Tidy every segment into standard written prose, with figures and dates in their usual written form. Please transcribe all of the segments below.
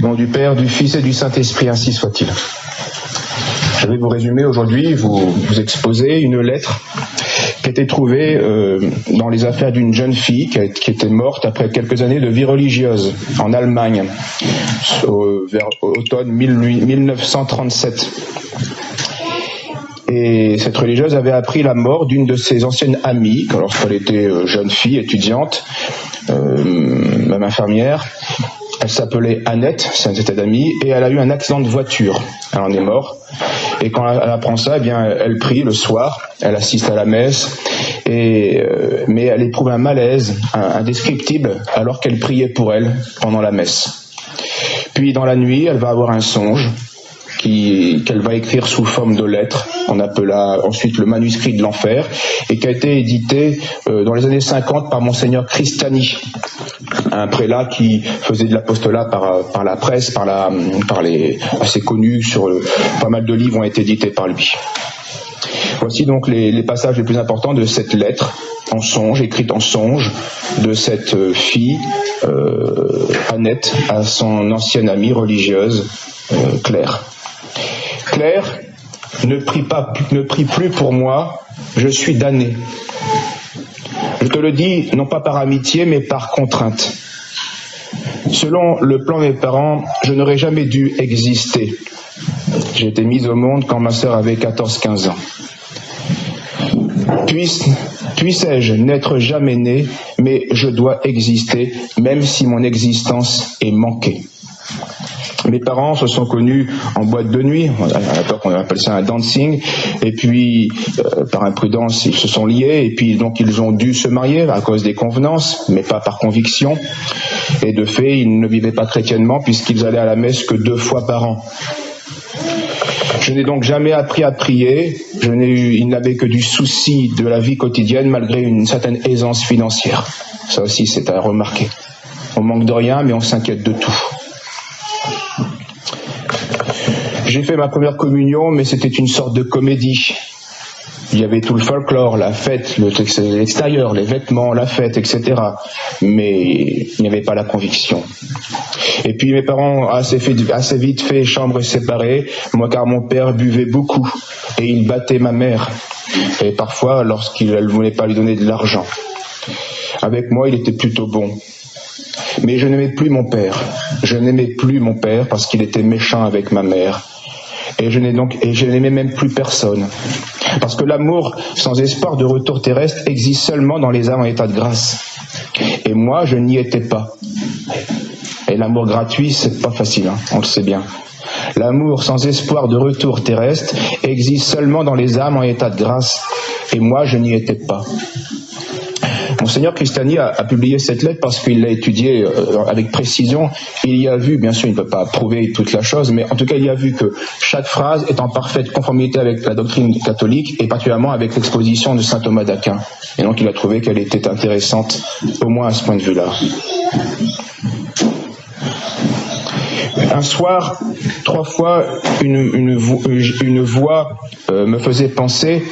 nom du Père, du Fils et du Saint-Esprit, ainsi soit-il. Je vais vous résumer aujourd'hui, vous exposer une lettre qui a été trouvée dans les affaires d'une jeune fille qui était morte après quelques années de vie religieuse en Allemagne, vers automne 1937. Et cette religieuse avait appris la mort d'une de ses anciennes amies, lorsqu'elle était jeune fille, étudiante, même infirmière. Elle s'appelait Annette, c'est cette amie, et elle a eu un accident de voiture. Elle en est morte. Et quand elle apprend ça, eh bien, elle prie le soir, elle assiste à la messe, mais elle éprouve un malaise indescriptible alors qu'elle priait pour elle pendant la messe. Puis dans la nuit, elle va avoir un songe qu'elle va écrire sous forme de lettres. On appela ensuite le manuscrit de l'enfer, et qui a été édité dans les années 50 par Monseigneur Cristiani, un prélat qui faisait de l'apostolat par la presse, assez connu, pas mal de livres ont été édités par lui. Voici donc les passages les plus importants de cette lettre en songe, écrite en songe, de cette fille, Annette, à son ancienne amie religieuse, Claire. Claire, ne prie plus pour moi, je suis damné. Je te le dis, non pas par amitié, mais par contrainte. Selon le plan de mes parents, je n'aurais jamais dû exister. J'ai été mise au monde quand ma sœur avait 14-15 ans. Puissais-je n'être jamais né, mais je dois exister, même si mon existence est manquée. Mes parents se sont connus en boîte de nuit, à l'époque on appelle ça un dancing, et puis par imprudence ils se sont liés, et puis donc ils ont dû se marier à cause des convenances, mais pas par conviction, et de fait ils ne vivaient pas chrétiennement puisqu'ils allaient à la messe que 2 fois par an. Je n'ai donc jamais appris à prier, ils n'avaient que du souci de la vie quotidienne malgré une certaine aisance financière. Ça aussi c'est à remarquer. On manque de rien mais on s'inquiète de tout. J'ai fait ma première communion, mais c'était une sorte de comédie. Il y avait tout le folklore, la fête, l'extérieur, les vêtements, la fête, etc. Mais il n'y avait pas la conviction. Et puis mes parents assez vite fait chambre séparée, moi car mon père buvait beaucoup et il battait ma mère. Et parfois lorsqu'elle ne voulait pas lui donner de l'argent. Avec moi, il était plutôt bon. Mais je n'aimais plus mon père. Je n'aimais plus mon père parce qu'il était méchant avec ma mère. Et je n'aimais même plus personne. Parce que l'amour sans espoir de retour terrestre existe seulement dans les âmes en état de grâce. Et moi, je n'y étais pas. Et l'amour gratuit, c'est pas facile, hein, on le sait bien. L'amour sans espoir de retour terrestre existe seulement dans les âmes en état de grâce. Et moi, je n'y étais pas. Monseigneur Cristiani a publié cette lettre parce qu'il l'a étudiée avec précision. Il y a vu, bien sûr, il ne peut pas prouver toute la chose, mais en tout cas, il y a vu que chaque phrase est en parfaite conformité avec la doctrine catholique et particulièrement avec l'exposition de saint Thomas d'Aquin. Et donc, il a trouvé qu'elle était intéressante, au moins à ce point de vue-là. Un soir, 3 fois, une voix me faisait penser.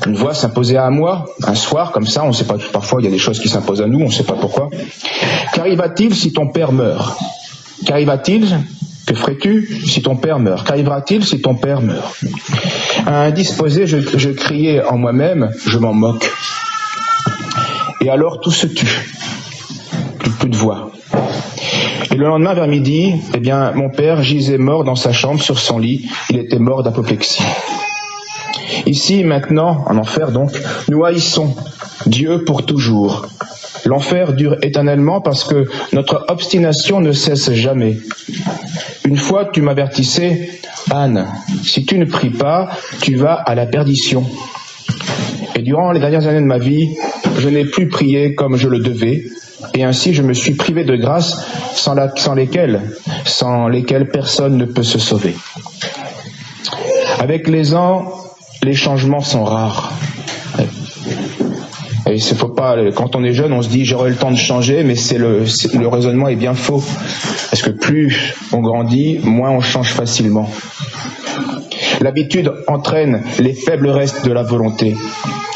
Une voix s'imposait à moi, un soir, comme ça, on ne sait pas, parfois il y a des choses qui s'imposent à nous, on ne sait pas pourquoi. Qu'arriva-t-il si ton père meurt? Qu'arriva-t-il? Que ferais-tu si ton père meurt? Qu'arrivera-t-il si ton père meurt? Indisposé, je criais en moi-même, je m'en moque. Et alors tout se tut. Plus de voix. Et le lendemain vers midi, eh bien, mon père gisait mort dans sa chambre sur son lit, il était mort d'apoplexie. Ici, maintenant, en enfer donc, nous haïssons Dieu pour toujours. L'enfer dure éternellement parce que notre obstination ne cesse jamais. Une fois, tu m'avertissais, Anne, si tu ne pries pas, tu vas à la perdition. Et durant les dernières années de ma vie, je n'ai plus prié comme je le devais, et ainsi je me suis privé de grâces sans lesquelles personne ne peut se sauver. Avec les ans, les changements sont rares. Et faut pas, quand on est jeune, on se dit j'aurai le temps de changer, mais le raisonnement est bien faux. Parce que plus on grandit, moins on change facilement. L'habitude entraîne les faibles restes de la volonté.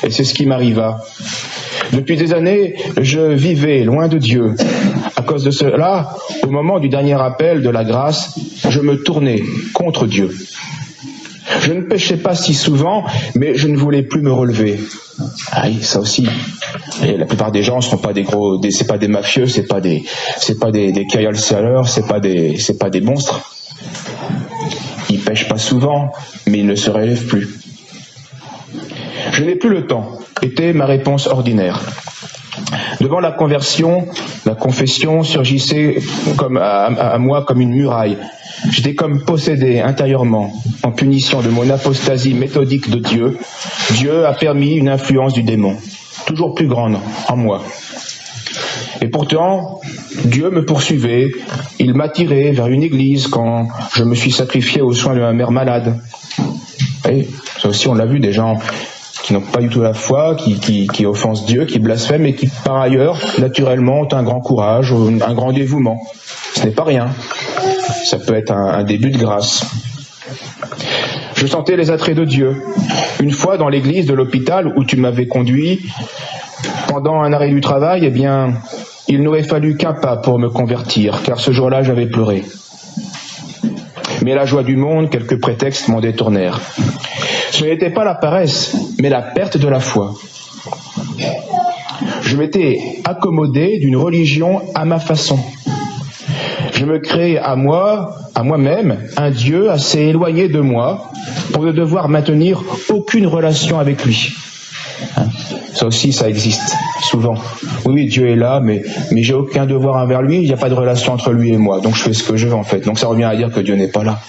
Et c'est ce qui m'arriva. Depuis des années, je vivais loin de Dieu. À cause de cela, au moment du dernier appel de la grâce, je me tournais contre Dieu. Je ne péchais pas si souvent, mais je ne voulais plus me relever. Ah oui, ça aussi. Et la plupart des gens ne sont pas c'est pas des mafieux, c'est pas des serial sellers, c'est pas des monstres. Ils pêchent pas souvent, mais ils ne se relèvent plus. Je n'ai plus le temps, était ma réponse ordinaire. Devant la conversion, la confession surgissait à moi comme une muraille. J'étais comme possédé intérieurement, en punition de mon apostasie méthodique de Dieu. Dieu a permis une influence du démon, toujours plus grande en moi. Et pourtant, Dieu me poursuivait, il m'attirait vers une église quand je me suis sacrifié aux soins de ma mère malade. Et ça aussi on l'a vu, des gens qui n'ont pas du tout la foi, qui offensent Dieu, qui blasphèment et qui par ailleurs, naturellement, ont un grand courage, un grand dévouement. Ce n'est pas rien. Ça peut être un début de grâce. Je sentais les attraits de Dieu. Une fois dans l'église de l'hôpital où tu m'avais conduit, pendant un arrêt du travail, eh bien, il n'aurait fallu qu'un pas pour me convertir, car ce jour-là, j'avais pleuré. Mais la joie du monde, quelques prétextes m'en détournèrent. Ce n'était pas la paresse, mais la perte de la foi. Je m'étais accommodé d'une religion à ma façon. Je me créais à moi-même, un Dieu assez éloigné de moi pour ne devoir maintenir aucune relation avec lui. Ça aussi, ça existe, souvent. Oui, Dieu est là, mais j'ai aucun devoir envers lui, il n'y a pas de relation entre lui et moi, donc je fais ce que je veux en fait. Donc ça revient à dire que Dieu n'est pas là.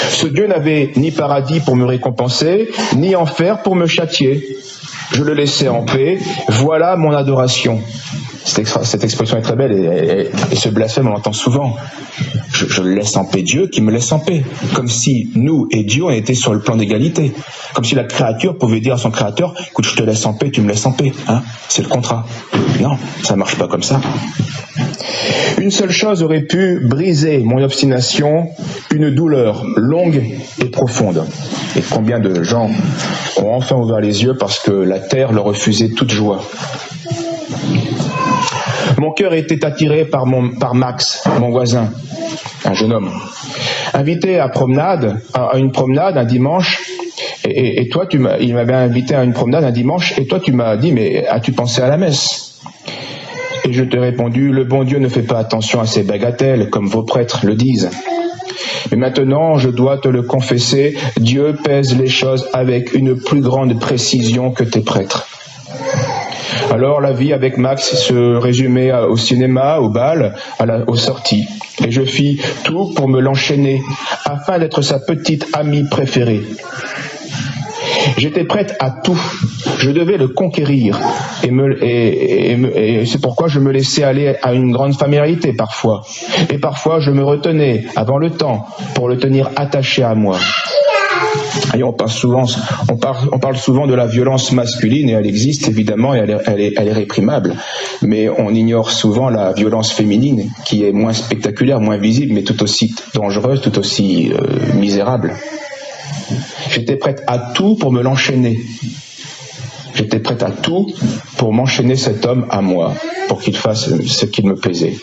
Ce Dieu n'avait ni paradis pour me récompenser, ni enfer pour me châtier. Je le laissais en paix, voilà mon adoration. Cette expression est très belle et ce blasphème on l'entend souvent. Je le laisse en paix, Dieu qui me laisse en paix. Comme si nous et Dieu on était sur le plan d'égalité. Comme si la créature pouvait dire à son créateur, écoute, je te laisse en paix, tu me laisses en paix. Hein, c'est le contrat. Non, ça marche pas comme ça. Une seule chose aurait pu briser mon obstination, une douleur longue et profonde. Et combien de gens ont enfin ouvert les yeux parce que la terre leur refusait toute joie. Mon cœur était attiré par Max, mon voisin, un jeune homme, invité à une promenade un dimanche. Et toi, il m'avait invité à une promenade un dimanche. Et toi, tu m'as dit, mais as-tu pensé à la messe ? Et je t'ai répondu, le bon Dieu ne fait pas attention à ces bagatelles, comme vos prêtres le disent. Mais maintenant, je dois te le confesser, Dieu pèse les choses avec une plus grande précision que tes prêtres. Alors la vie avec Max se résumait au cinéma, au bal, aux sorties. Et je fis tout pour me l'enchaîner, afin d'être sa petite amie préférée. J'étais prête à tout. Je devais le conquérir. Et c'est pourquoi je me laissais aller à une grande familiarité parfois. Et parfois je me retenais avant le temps pour le tenir attaché à moi. Et on parle souvent de la violence masculine, et elle existe évidemment, et elle est réprimable. Mais on ignore souvent la violence féminine, qui est moins spectaculaire, moins visible, mais tout aussi dangereuse, tout aussi misérable. J'étais prête à tout pour me l'enchaîner. J'étais prête à tout pour m'enchaîner cet homme à moi, pour qu'il fasse ce qu'il me plaisait.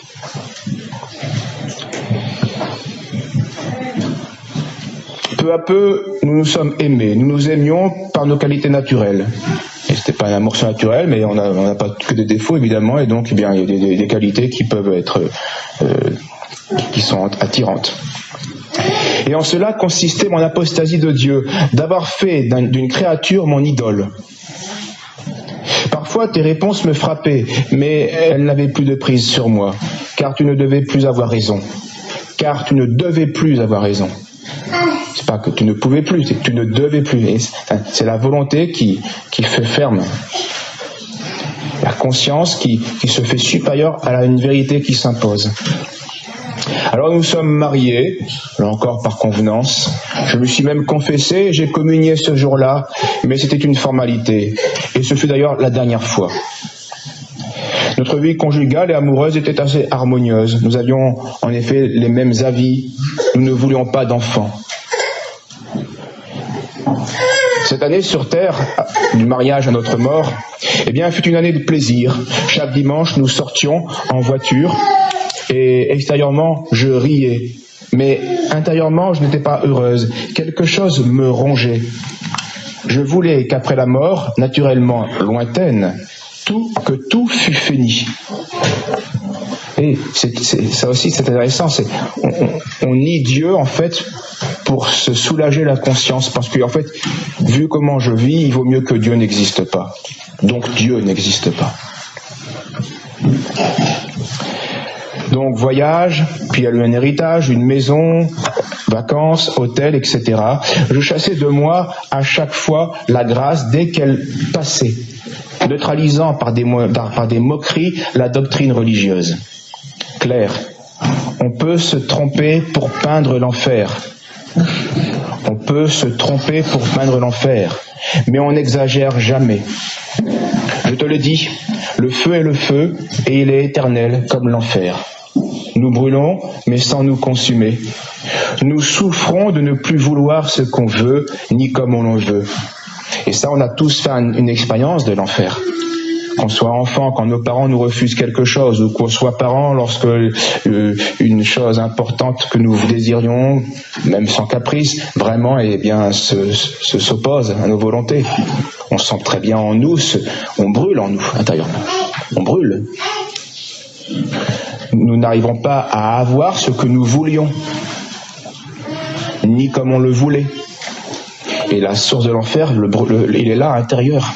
Peu à peu, nous nous sommes aimés. Nous nous aimions par nos qualités naturelles. Et c'était pas un amour surnaturel, mais on n'a pas que des défauts, évidemment, et donc, eh bien, il y a des qualités qui peuvent être, qui sont attirantes. Et en cela consistait mon apostasie de Dieu, d'avoir fait d'une créature mon idole. Parfois, tes réponses me frappaient, mais elles n'avaient plus de prise sur moi, car tu ne devais plus avoir raison. Car tu ne devais plus avoir raison. C'est pas que tu ne pouvais plus, c'est que tu ne devais plus. Et c'est la volonté qui fait ferme. La conscience qui se fait supérieure à une vérité qui s'impose. Alors nous sommes mariés, là encore par convenance. Je me suis même confessé, j'ai communié ce jour-là, mais c'était une formalité. Et ce fut d'ailleurs la dernière fois. Notre vie conjugale et amoureuse était assez harmonieuse. Nous avions en effet les mêmes avis. Nous ne voulions pas d'enfants. Cette année sur Terre, du mariage à notre mort, eh bien, fut une année de plaisir. Chaque dimanche, nous sortions en voiture et extérieurement, je riais. Mais intérieurement, je n'étais pas heureuse. Quelque chose me rongeait. Je voulais qu'après la mort, naturellement lointaine, que tout fût fini. Et ça aussi, c'est intéressant. On nie Dieu, en fait, pour se soulager la conscience. Parce que, en fait, vu comment je vis, il vaut mieux que Dieu n'existe pas. Donc, Dieu n'existe pas. Donc, voyage, puis il y a eu un héritage, une maison, vacances, hôtel, etc. Je chassais de moi à chaque fois la grâce dès qu'elle passait, neutralisant par des moqueries la doctrine religieuse. Claire, on peut se tromper pour peindre l'enfer. On peut se tromper pour peindre l'enfer, mais on n'exagère jamais. Je te le dis, le feu est le feu et il est éternel comme l'enfer. Nous brûlons, mais sans nous consumer. Nous souffrons de ne plus vouloir ce qu'on veut, ni comme on le veut. Et ça, on a tous fait une expérience de l'enfer. Qu'on soit enfant, quand nos parents nous refusent quelque chose, ou qu'on soit parents lorsque une chose importante que nous désirions, même sans caprice, vraiment, eh bien, s'oppose à nos volontés. On sent très bien en nous, on brûle en nous, intérieurement. On brûle. Nous n'arrivons pas à avoir ce que nous voulions, ni comme on le voulait. Et la source de l'enfer, il est là, à l'intérieur.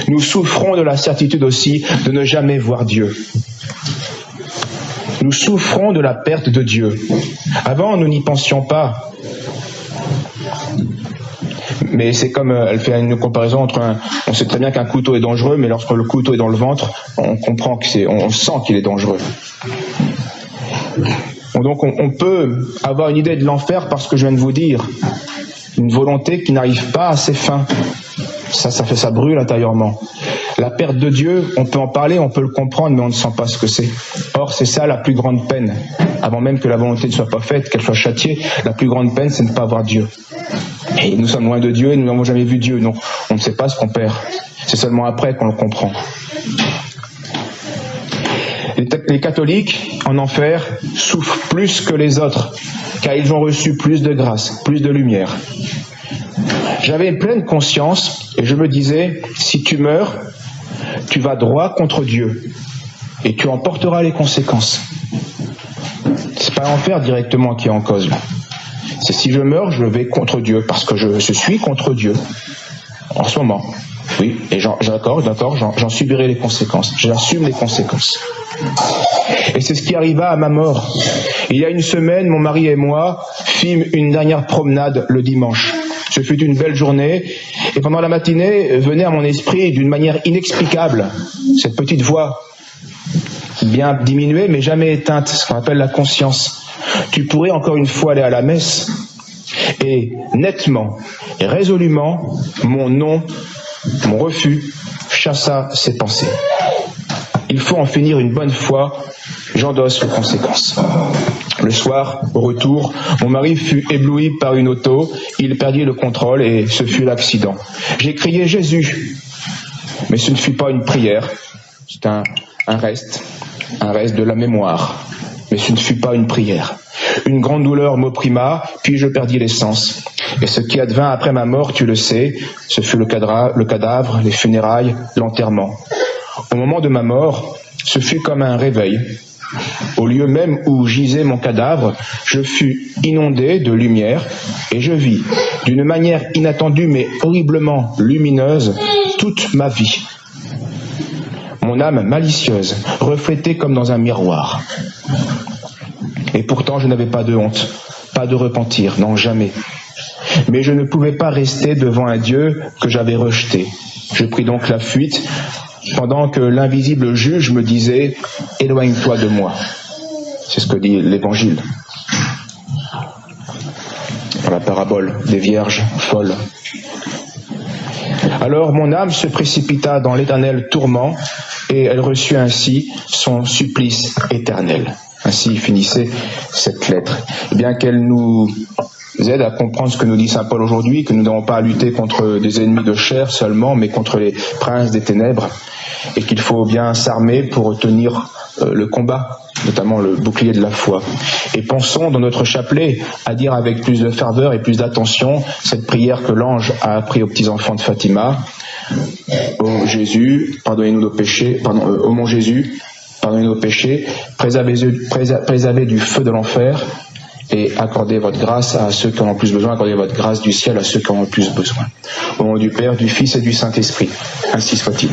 Nous souffrons de la certitude aussi de ne jamais voir Dieu. Nous souffrons de la perte de Dieu. Avant, nous n'y pensions pas. Mais c'est comme, elle fait une comparaison entre on sait très bien qu'un couteau est dangereux, mais lorsque le couteau est dans le ventre, on comprend on sent qu'il est dangereux. Donc on peut avoir une idée de l'enfer parce que je viens de vous dire, une volonté qui n'arrive pas à ses fins. Ça brûle intérieurement. La perte de Dieu, on peut en parler, on peut le comprendre, mais on ne sent pas ce que c'est. Or, c'est ça la plus grande peine. Avant même que la volonté ne soit pas faite, qu'elle soit châtiée, la plus grande peine, c'est de ne pas voir Dieu. Et nous sommes loin de Dieu et nous n'avons jamais vu Dieu, donc on ne sait pas ce qu'on perd. C'est seulement après qu'on le comprend. Les catholiques, en enfer, souffrent plus que les autres, car ils ont reçu plus de grâce, plus de lumière. J'avais une pleine conscience et je me disais, si tu meurs, tu vas droit contre Dieu et tu en porteras les conséquences. C'est pas l'enfer directement qui est en cause. C'est si je meurs, je vais contre Dieu parce que je suis contre Dieu en ce moment. Oui, et j'en subirai les conséquences. J'assume les conséquences. Et c'est ce qui arriva à ma mort. Il y a une semaine, mon mari et moi fîmes une dernière promenade le dimanche. Ce fut une belle journée, et pendant la matinée venait à mon esprit d'une manière inexplicable cette petite voix, bien diminuée mais jamais éteinte, ce qu'on appelle la conscience. Tu pourrais encore une fois aller à la messe. Et nettement et résolument, mon refus chassa ces pensées. Il faut en finir une bonne fois, j'endosse les conséquences. Le soir, au retour, mon mari fut ébloui par une auto, il perdit le contrôle et ce fut l'accident. J'ai crié Jésus, mais ce ne fut pas une prière, c'est un reste de la mémoire, mais ce ne fut pas une prière. Une grande douleur m'opprima, puis je perdis les sens. Et ce qui advint après ma mort, tu le sais, ce fut le cadavre, les funérailles, l'enterrement. Au moment de ma mort, ce fut comme un réveil. Au lieu même où gisait mon cadavre, je fus inondé de lumière et je vis, d'une manière inattendue mais horriblement lumineuse, toute ma vie. Mon âme malicieuse, reflétée comme dans un miroir. Et pourtant, je n'avais pas de honte, pas de repentir, non, jamais. Mais je ne pouvais pas rester devant un Dieu que j'avais rejeté. Je pris donc la fuite, pendant que l'invisible juge me disait « Éloigne-toi de moi ». C'est ce que dit l'Évangile. Dans la parabole des vierges folles. Alors mon âme se précipita dans l'éternel tourment et elle reçut ainsi son supplice éternel. Ainsi finissait cette lettre. Et bien qu'elle nous aide à comprendre ce que nous dit saint Paul aujourd'hui, que nous n'avons pas à lutter contre des ennemis de chair seulement, mais contre les princes des ténèbres, et qu'il faut bien s'armer pour tenir le combat, notamment le bouclier de la foi. Et pensons dans notre chapelet à dire avec plus de ferveur et plus d'attention cette prière que l'ange a appris aux petits-enfants de Fatima. Ô Jésus, pardonnez-nous nos péchés, ô mon Jésus, pardonnez nos péchés, préservez du feu de l'enfer, et accordez votre grâce à ceux qui en ont le plus besoin, accordez votre grâce du ciel à ceux qui en ont le plus besoin. Au nom du Père, du Fils et du Saint-Esprit, ainsi soit-il.